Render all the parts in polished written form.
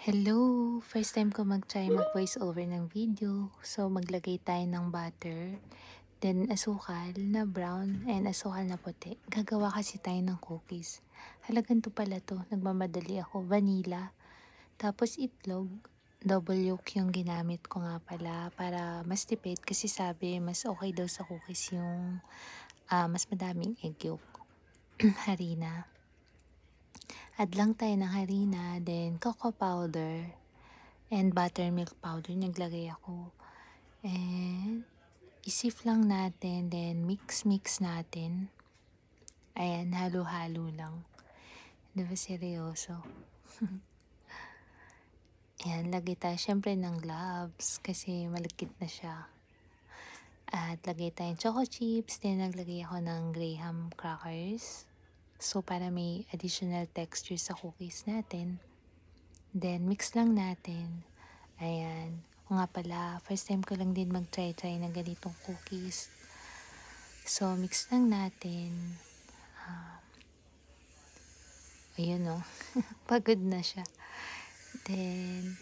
Hello! First time ko mag-try mag-voice over ng video. So, maglagay tayo ng butter, then asukal na brown, and asukal na puti. Gagawa kasi tayo ng cookies. Halagan to pala to. Nagmamadali ako. Vanilla. Tapos itlog. Double yolk yung ginamit ko nga pala para mas tipid kasi sabi mas okay daw sa cookies yung mas madaming egg yolk. Harina. Add lang tayo ng harina, then cocoa powder, and buttermilk powder, naglagay ako. And isif lang natin, then mix natin. Ayan, halo-halo lang. Diba seryoso? Ayan, lagay tayo syempre ng gloves kasi malagkit na siya. At lagay tayong choco chips, then naglagay ako ng graham crackers. So, para may additional texture sa cookies natin. Then, mix lang natin. Ayan. O nga pala, first time ko lang din mag-try ng ganitong cookies. So, mix lang natin. Ayun o. Pagod na siya. Then,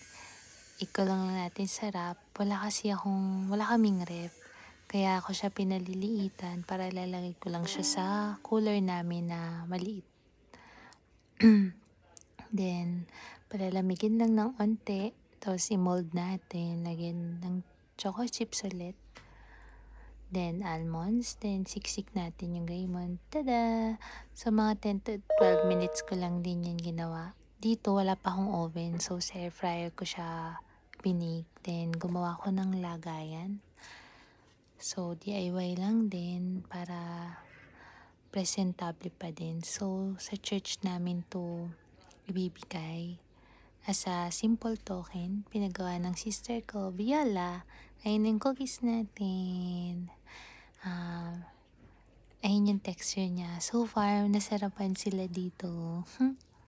lang natin sarap. Wala kaming ref. Kaya ako siya pinaliliitan para lalagay ko lang siya sa cooler namin na maliit. Then, palalamigin lang ng onte. Tapos, i-mold natin. Lagyan ng choco chips ulit. Then, almonds. Then, siksik natin yung Raymond. Tada! So, mga 10 to 12 minutes ko lang din yan ginawa. Dito, wala pa akong oven. So, sa air fryer ko siya binake. Then, gumawa ko ng lagayan. So, DIY lang din para presentable pa din. So, sa church namin to ibibigay as a simple token. Pinagawa ng sister ko, Viola. Ayun yung cookies natin. Ayun yung texture niya. So far, nasarapan sila dito.